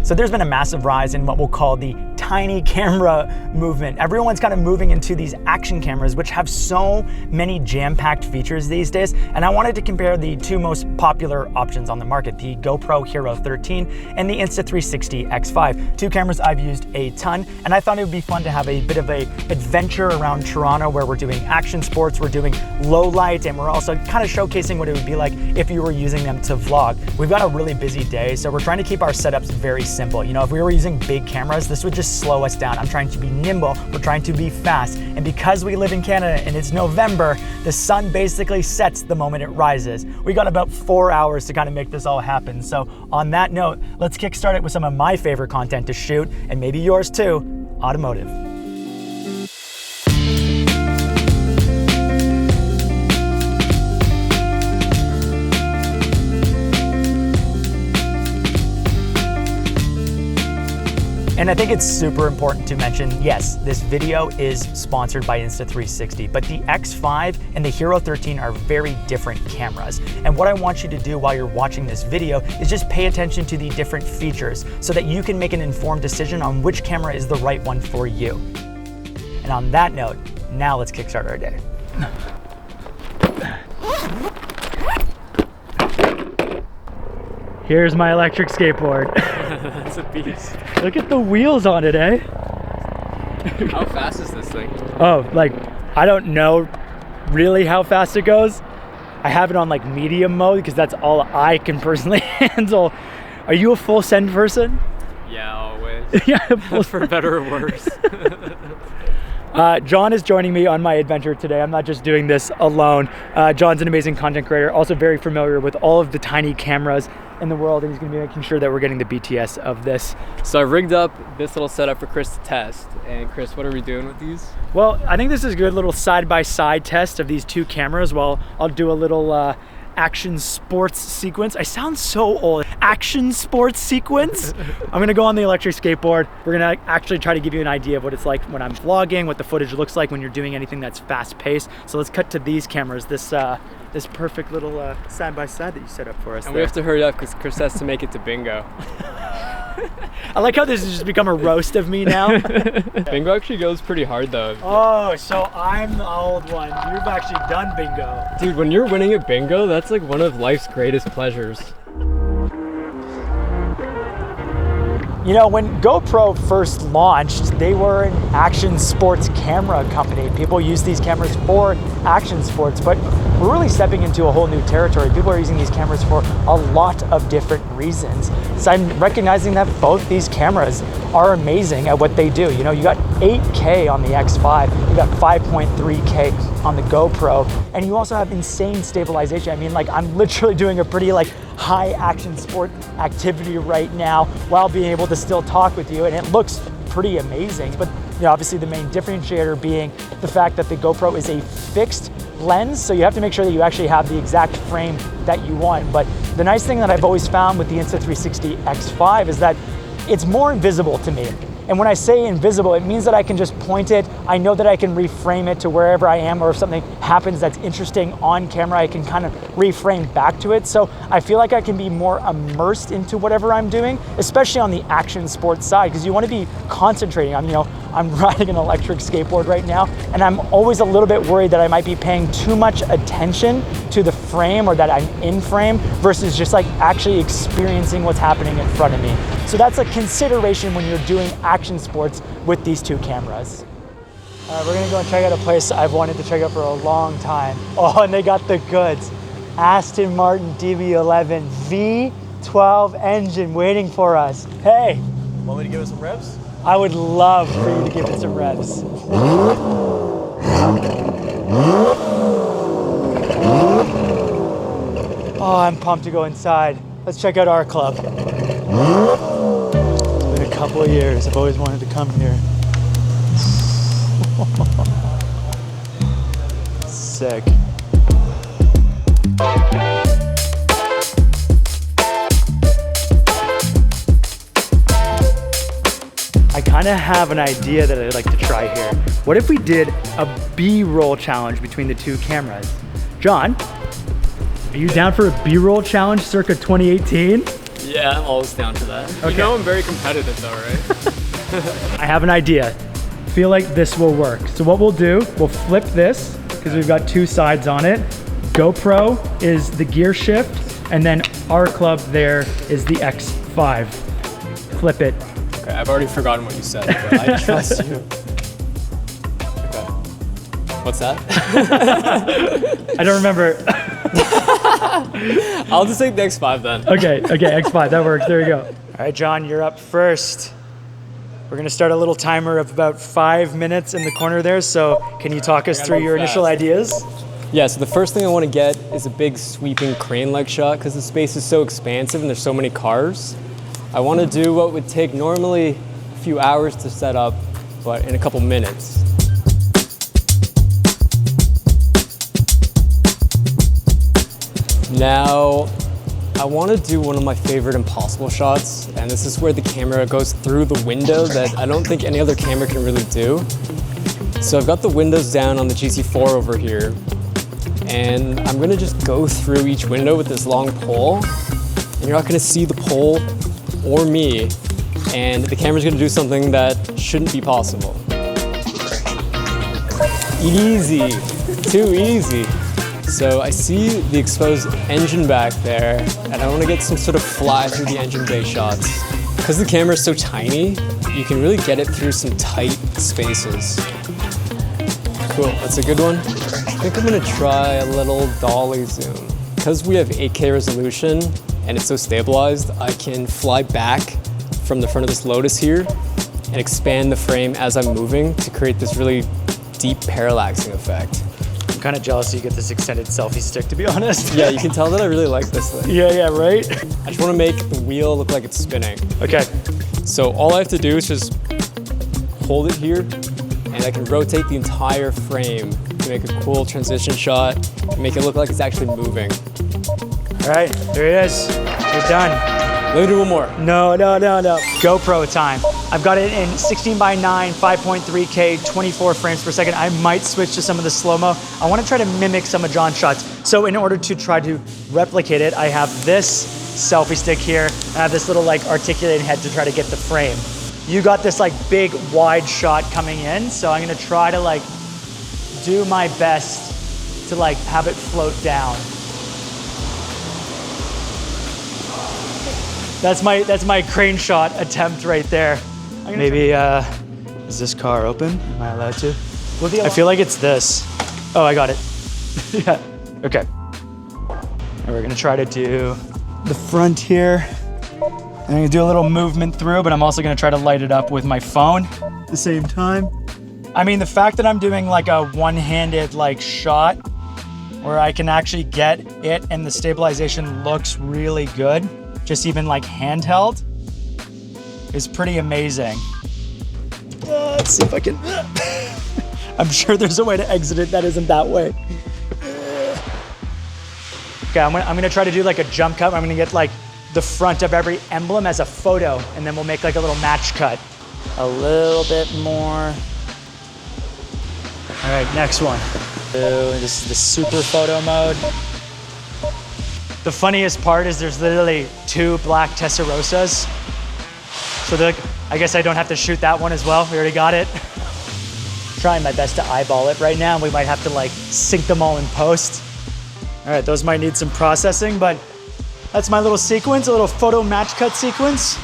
So there's been a massive rise in what we'll call the tiny camera movement. Everyone's kind of moving into these action cameras, which have so many jam-packed features these days. And I wanted to compare the two most popular options on the market, the GoPro Hero 13 and the Insta360 X5. Two cameras I've used a ton, and I thought it would be fun to have a bit of a adventure around Toronto where we're doing action sports, we're doing low light, and we're also kind of showcasing what it would be like if you were using them to vlog. We've got a really busy day, so we're trying to keep our setups very simple. You know, if we were using big cameras, this would just slow us down. I'm trying to be nimble, we're trying to be fast. And because we live in Canada and it's November, the sun basically sets the moment it rises. We got about 4 hours to kind of make this all happen. So on that note, let's kickstart it with some of my favorite content to shoot, and maybe yours too, automotive. And I think it's super important to mention, yes, this video is sponsored by Insta360, but the X5 and the Hero 13 are very different cameras. And what I want you to do while you're watching this video is just pay attention to the different features so that you can make an informed decision on which camera is the right one for you. And on that note, now let's kickstart our day. Here's my electric skateboard. That's a beast. Look at the wheels on it, eh? How fast is this thing? Oh, like, I don't know really how fast it goes. I have it on like medium mode because that's all I can personally handle. Are you a full send person? Yeah, always. Yeah, for better or worse. John is joining me on my adventure today. I'm not just doing this alone. John's an amazing content creator, also very familiar with all of the tiny cameras in the world, and he's going to be making sure that we're getting the BTS of this. So I rigged up this little setup for Chris to test. And Chris, what are we doing with these? Well, I think this is a good little side-by-side test of these two cameras. Well, I'll do a little action sports sequence. I sound so old. Action sports sequence. I'm gonna go on the electric skateboard. We're gonna actually try to give you an idea of what it's like when I'm vlogging, what the footage looks like when you're doing anything that's fast-paced. So let's cut to these cameras, this perfect little side-by-side that you set up for us. And we have to hurry up because Chris has to make it to bingo. I like how this has just become a roast of me now. Bingo actually goes pretty hard though. Oh, so I'm the old one. You've actually done bingo. Dude, when you're winning at bingo, that's like one of life's greatest pleasures. You know, when GoPro first launched, they were an action sports camera company. People use these cameras for action sports, but we're really stepping into a whole new territory. People are using these cameras for a lot of different reasons. So I'm recognizing that both these cameras are amazing at what they do. You know, you got 8K on the X5, you got 5.3K on the GoPro, and you also have insane stabilization. I mean, like, I'm literally doing a pretty like high action sport activity right now while being able to still talk with you, and it looks pretty amazing. But you know, obviously the main differentiator being the fact that the GoPro is a fixed lens, so you have to make sure that you actually have the exact frame that you want. But the nice thing that I've always found with the Insta360 X5 is that it's more invisible to me. And when I say invisible, it means that I can just point it. I know that I can reframe it to wherever I am, or if something happens that's interesting on camera, I can kind of reframe back to it. So I feel like I can be more immersed into whatever I'm doing, especially on the action sports side, because you want to be concentrating. I'm riding an electric skateboard right now, and I'm always a little bit worried that I might be paying too much attention to the frame or that I'm in frame versus just like actually experiencing what's happening in front of me. So that's a consideration when you're doing action sports with these two cameras. All right, we're gonna go and check out a place I've wanted to check out for a long time. Oh, and they got the goods. Aston Martin DB11 V12 engine waiting for us. Hey. Want me to give it some revs? I would love for you to give it some revs. Oh, I'm pumped to go inside. Let's check out our club. It's been a couple of years. I've always wanted to come here. Sick. I kind of have an idea that I'd like to try here. What if we did a B-roll challenge between the two cameras? John, are you down for a B-roll challenge circa 2018? Yeah, I'm always down for that. Okay. You know I'm very competitive though, right? I have an idea. Feel like this will work. So what we'll do, we'll flip this because we've got two sides on it. GoPro is the gear shift, and then our club there is the X5. Flip it. Okay, I've already forgotten what you said, but I trust you. Okay. What's that? I don't remember. I'll just take the X5 then. Okay, X5, that works. There you go. All right, John, you're up first. We're gonna start a little timer of about 5 minutes in the corner there. So can you talk us through your initial ideas? Yeah, so the first thing I want to get is a big sweeping crane leg shot because the space is so expansive and there's so many cars. I want to do what would take normally a few hours to set up, but in a couple minutes. Now, I want to do one of my favorite impossible shots, and this is where the camera goes through the window that I don't think any other camera can really do. So I've got the windows down on the GC4 over here, and I'm gonna just go through each window with this long pole, and you're not gonna see the pole or me, and the camera's gonna do something that shouldn't be possible. Easy, too easy. So I see the exposed engine back there, and I want to get some sort of fly through the engine bay shots. Because the camera is so tiny, you can really get it through some tight spaces. Cool, that's a good one. I think I'm gonna try a little dolly zoom. Because we have 8K resolution and it's so stabilized, I can fly back from the front of this Lotus here and expand the frame as I'm moving to create this really deep parallaxing effect. I'm kind of jealous you get this extended selfie stick, to be honest. Yeah, you can tell that I really like this thing. Yeah, right? I just want to make the wheel look like it's spinning. Okay. So all I have to do is just hold it here, and I can rotate the entire frame to make a cool transition shot and make it look like it's actually moving. All right, there it is. We're done. Let me do one more. No. GoPro time. I've got it in 16:9, 5.3K, 24 frames per second. I might switch to some of the slow-mo. I want to try to mimic some of John's shots. So in order to try to replicate it, I have this selfie stick here. I have this little like articulated head to try to get the frame. You got this like big wide shot coming in. So I'm gonna try to like do my best to like have it float down. That's my crane shot attempt right there. Maybe, is this car open? Am I allowed to? I feel like it's this. Oh, I got it. Yeah, okay. And we're gonna try to do the front here. I'm gonna do a little movement through, but I'm also gonna try to light it up with my phone at the same time. I mean, the fact that I'm doing like a one-handed like shot where I can actually get it and the stabilization looks really good, just even like handheld, is pretty amazing. Let's see if I can. I'm sure there's a way to exit it that isn't that way. Okay, I'm gonna try to do like a jump cut. I'm gonna get like the front of every emblem as a photo, and then we'll make like a little match cut. A little bit more. All right, next one. This is the super photo mode. The funniest part is there's literally 2 black Tessarosas. So I guess I don't have to shoot that one as well. We already got it. Trying my best to eyeball it right now. We might have to like sync them all in post. All right, those might need some processing, but that's my little sequence, a little photo match cut sequence.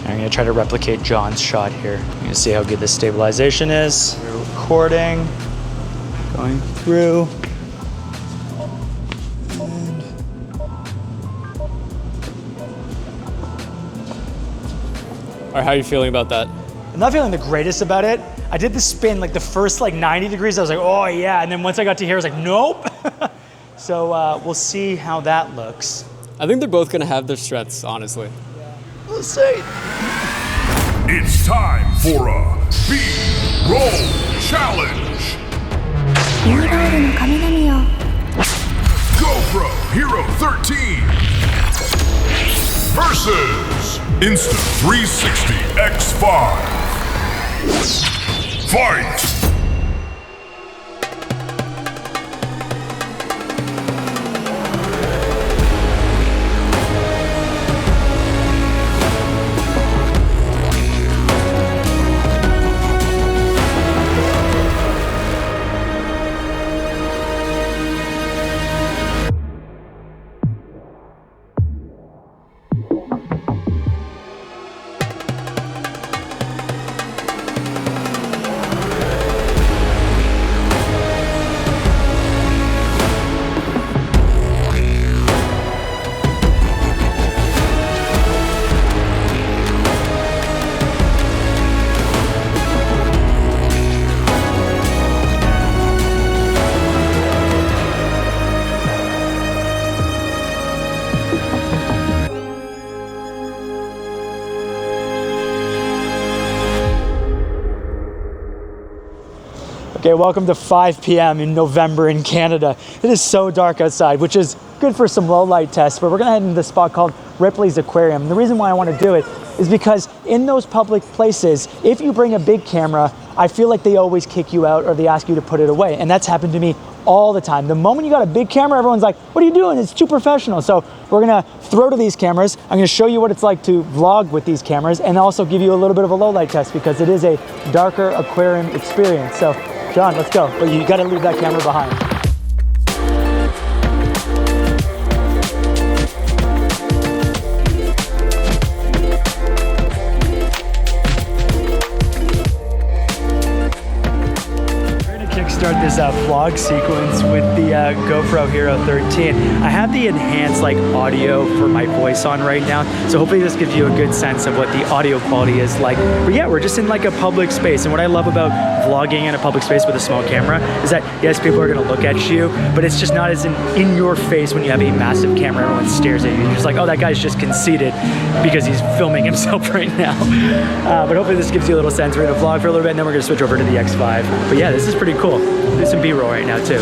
I'm gonna try to replicate John's shot here. You're gonna see how good the stabilization is. We're recording, going through. All right, how are you feeling about that? I'm not feeling the greatest about it. I did the spin, like the first like 90 degrees, I was like, oh yeah. And then once I got to here, I was like, nope. So we'll see how that looks. I think they're both gonna have their strengths, honestly. We'll see. It's time for a B-roll challenge. GoPro Hero 13 versus Insta360 X5. Fight! Okay, welcome to 5 p.m. in November in Canada. It is so dark outside, which is good for some low light tests, but we're gonna head into this spot called Ripley's Aquarium. And the reason why I wanna do it is because in those public places, if you bring a big camera, I feel like they always kick you out or they ask you to put it away. And that's happened to me all the time. The moment you got a big camera, everyone's like, what are you doing? It's too professional. So we're gonna throw to these cameras. I'm gonna show you what it's like to vlog with these cameras and also give you a little bit of a low light test because it is a darker aquarium experience. So John, let's go. But you gotta leave that camera behind. Start this vlog sequence with the GoPro Hero 13. I have the enhanced audio for my voice on right now, so hopefully this gives you a good sense of what the audio quality is like. But yeah, we're just in a public space, and what I love about vlogging in a public space with a small camera is that yes, people are gonna look at you, but it's just not as in your face when you have a massive camera. Everyone stares at you. You're just like, oh, that guy's just conceited because he's filming himself right now. But hopefully this gives you a little sense. We're gonna vlog for a little bit, and then we're gonna switch over to the X5. But yeah, this is pretty cool. Do some B-roll right now too.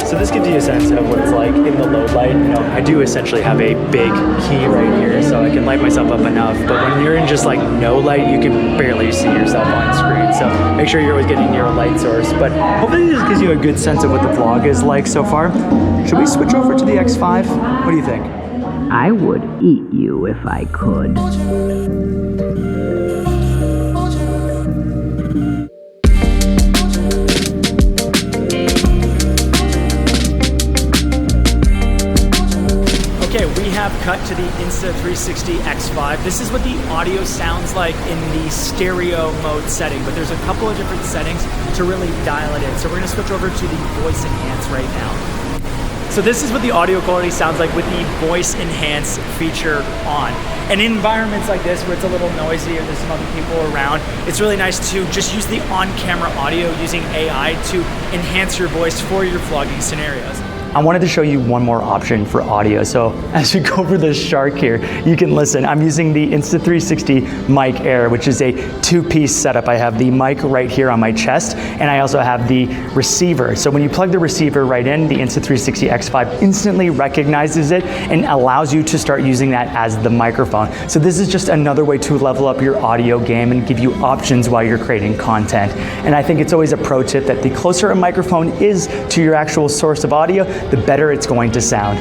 So this gives you a sense of what it's like in the low light. You know, I do essentially have a big key right here, so I can light myself up enough. But when you're in just no light, you can barely see yourself on screen. So make sure you're always getting near a light source. But hopefully this gives you a good sense of what the vlog is like so far. Should we switch over to the X5? What do you think? I would eat you if I could. Okay, we have cut to the Insta360 X5. This is what the audio sounds like in the stereo mode setting, but there's a couple of different settings to really dial it in. So we're gonna switch over to the voice enhance right now. So this is what the audio quality sounds like with the voice enhance feature on. And in environments like this where it's a little noisy or there's some other people around, it's really nice to just use the on-camera audio using AI to enhance your voice for your vlogging scenarios. I wanted to show you one more option for audio. So as you go over the shark here, you can listen. I'm using the Insta360 Mic Air, which is a two-piece setup. I have the mic right here on my chest, and I also have the receiver. So when you plug the receiver right in, the Insta360 X5 instantly recognizes it and allows you to start using that as the microphone. So this is just another way to level up your audio game and give you options while you're creating content. And I think it's always a pro tip that the closer a microphone is to your actual source of audio, the better it's going to sound.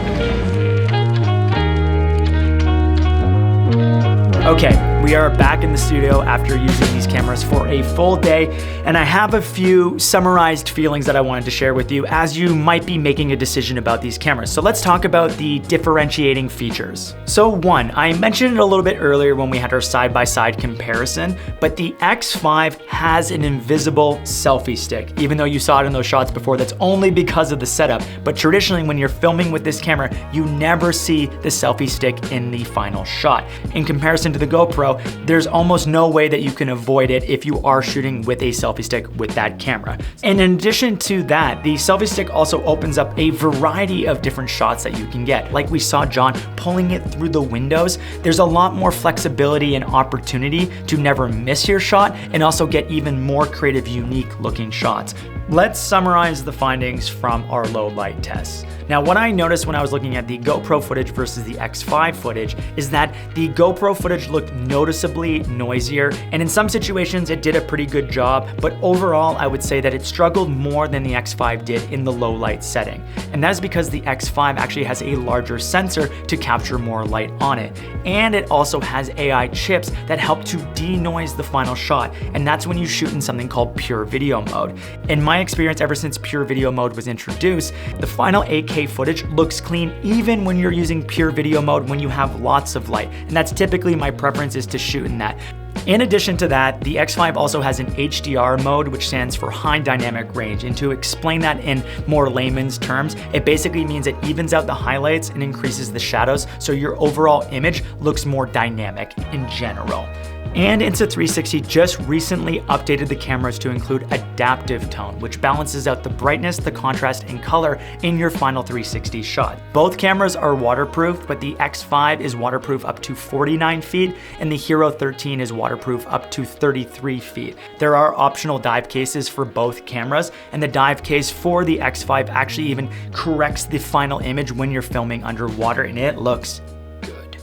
Okay, we are back in the studio after using these cameras for a full day, and I have a few summarized feelings that I wanted to share with you as you might be making a decision about these cameras. So let's talk about the differentiating features. So one, I mentioned it a little bit earlier when we had our side-by-side comparison, but the X5 has an invisible selfie stick. Even though you saw it in those shots before, that's only because of the setup. But traditionally, when you're filming with this camera, you never see the selfie stick in the final shot. In comparison to the GoPro, there's almost no way that you can avoid it if you are shooting with a selfie stick with that camera. And in addition to that, the selfie stick also opens up a variety of different shots that you can get. Like we saw John pulling it through the windows, there's a lot more flexibility and opportunity to never miss your shot and also get even more creative, unique looking shots. Let's summarize the findings from our low light tests. Now, what I noticed when I was looking at the GoPro footage versus the X5 footage is that the GoPro footage looked noticeably noisier, and in some situations it did a pretty good job, but overall I would say that it struggled more than the X5 did in the low light setting. And that is because the X5 actually has a larger sensor to capture more light on it. And it also has AI chips that help to denoise the final shot, and that's when you shoot in something called pure video mode. In my experience, ever since pure video mode was introduced, the final 8K footage looks clean even when you're using pure video mode when you have lots of light. And that's typically my preference, is to shoot in that. In addition to that, the X5 also has an HDR mode, which stands for high dynamic range. And to explain that in more layman's terms, it basically means it evens out the highlights and increases the shadows, so your overall image looks more dynamic in general. And Insta360 just recently updated the cameras to include adaptive tone, which balances out the brightness, the contrast, and color in your final 360 shot. Both cameras are waterproof, but the X5 is waterproof up to 49 feet, and the Hero 13 is waterproof up to 33 feet. There are optional dive cases for both cameras, and the dive case for the X5 actually even corrects the final image when you're filming underwater, and it looks good.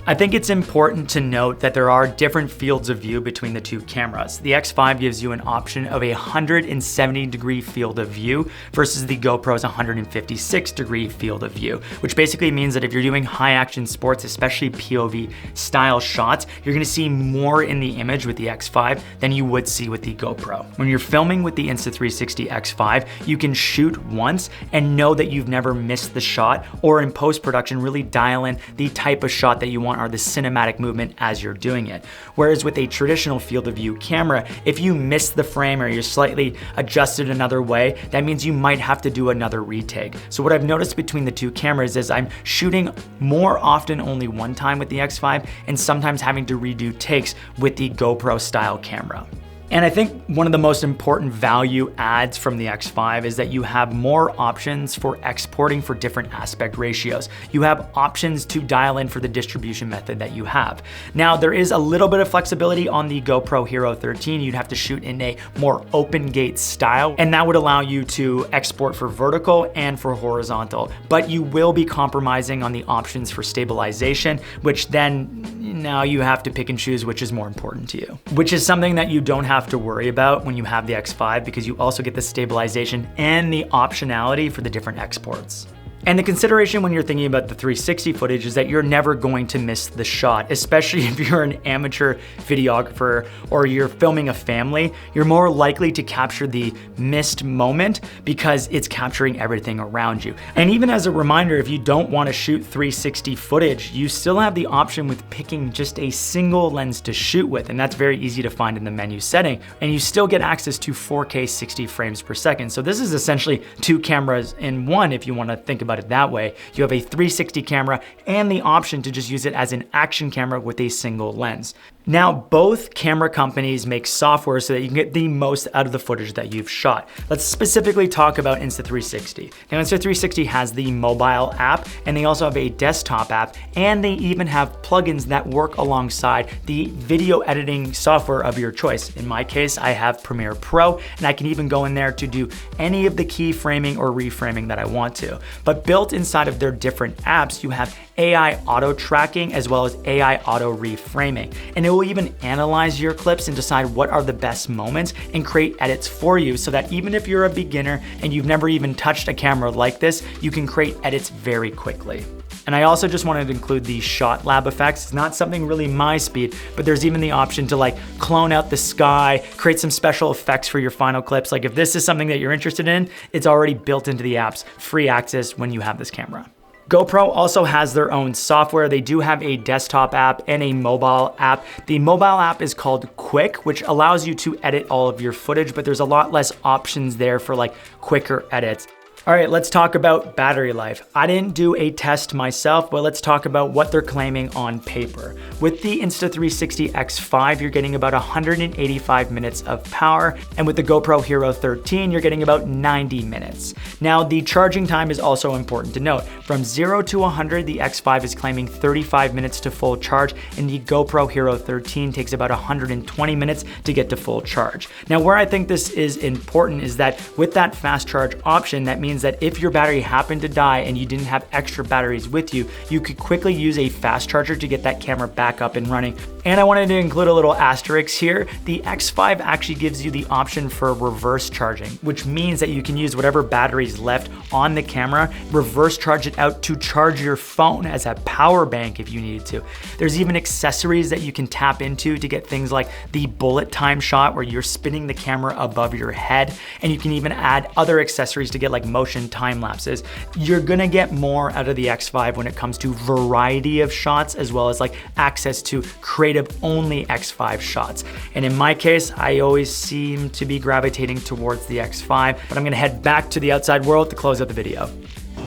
I think it's important to note that there are different fields of view between the two cameras. The X5 gives you an option of a 170-degree field of view versus the GoPro's 156-degree field of view, which basically means that if you're doing high-action sports, especially POV style shots, you're gonna see more in the image with the X5 than you would see with the GoPro. When you're filming with the Insta360 X5, you can shoot once and know that you've never missed the shot, or in post-production really dial in the type of shot that you want or the cinematic movement as you're doing it. Whereas with a traditional field of view camera, if you miss the frame or you're slightly adjusted another way, that means you might have to do another retake. So what I've noticed between the two cameras is I'm shooting more often only one time with the X5 and sometimes having to redo takes with the GoPro style camera. And I think one of the most important value adds from the X5 is that you have more options for exporting for different aspect ratios. You have options to dial in for the distribution method that you have. Now, there is a little bit of flexibility on the GoPro Hero 13. You'd have to shoot in a more open gate style, and that would allow you to export for vertical and for horizontal. But you will be compromising on the options for stabilization, which then now you have to pick and choose which is more important to you, which is something that you don't have to worry about when you have the X5, because you also get the stabilization and the optionality for the different exports. And the consideration when you're thinking about the 360 footage is that you're never going to miss the shot, especially if you're an amateur videographer or you're filming a family. You're more likely to capture the missed moment because it's capturing everything around you. And even as a reminder, if you don't want to shoot 360 footage, you still have the option with picking just a single lens to shoot with, and that's very easy to find in the menu setting. And you still get access to 4K 60 frames per second. So this is essentially two cameras in one if you want to think about it that way. You have a 360 camera and the option to just use it as an action camera with a single lens. Now, both camera companies make software so that you can get the most out of the footage that you've shot. Let's specifically talk about Insta360. Now, Insta360 has the mobile app, and they also have a desktop app, and they even have plugins that work alongside the video editing software of your choice. In my case, I have Premiere Pro, and I can even go in there to do any of the keyframing or reframing that I want to. But built inside of their different apps, you have AI auto tracking as well as AI auto reframing. And it will even analyze your clips and decide what are the best moments and create edits for you, so that even if you're a beginner and you've never even touched a camera like this, you can create edits very quickly. And I also just wanted to include the shot lab effects. It's not something really my speed, but there's even the option to like clone out the sky, create some special effects for your final clips. Like if this is something that you're interested in, it's already built into the app's free access when you have this camera. GoPro also has their own software. They do have a desktop app and a mobile app. The mobile app is called Quick, which allows you to edit all of your footage, but there's a lot less options there for like quicker edits. All right, let's talk about battery life. I didn't do a test myself, but let's talk about what they're claiming on paper. With the Insta360 X5, you're getting about 185 minutes of power, and with the GoPro Hero 13, you're getting about 90 minutes. Now, the charging time is also important to note. From 0 to 100, the X5 is claiming 35 minutes to full charge, and the GoPro Hero 13 takes about 120 minutes to get to full charge. Now, where I think this is important is that with that fast charge option, that means that if your battery happened to die and you didn't have extra batteries with you, you could quickly use a fast charger to get that camera back up and running. And I wanted to include a little asterisk here. The X5 actually gives you the option for reverse charging, which means that you can use whatever batteries left on the camera, reverse charge it out to charge your phone as a power bank if you needed to. There's even accessories that you can tap into to get things like the bullet time shot where you're spinning the camera above your head, and you can even add other accessories to get like motion time lapses. You're gonna get more out of the X5 when it comes to variety of shots, as well as like access to creative only X5 shots. And in my case, I always seem to be gravitating towards the X5, but I'm gonna head back to the outside world to close out the video.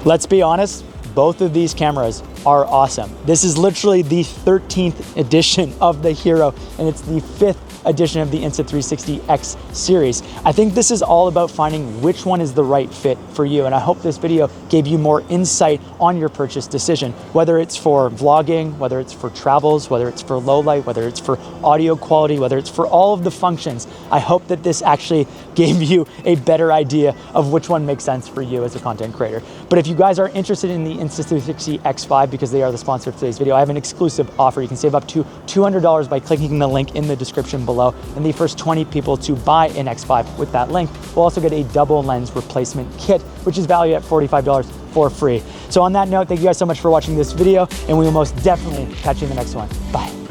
Let's be honest, both of these cameras are awesome. This is literally the 13th edition of the Hero, and it's the 5th edition of the Insta360 X series. I think this is all about finding which one is the right fit for you, and I hope this video gave you more insight on your purchase decision, whether it's for vlogging, whether it's for travels, whether it's for low light, whether it's for audio quality, whether it's for all of the functions. I hope that this actually gave you a better idea of which one makes sense for you as a content creator. But if you guys are interested in the Insta360 X5, because they are the sponsor of today's video, I have an exclusive offer. You can save up to $200 by clicking the link in the description below, and the first 20 people to buy an X5 with that link will also get a double lens replacement kit, which is valued at $45 for free. So on that note, thank you guys so much for watching this video, and we will most definitely catch you in the next one. Bye.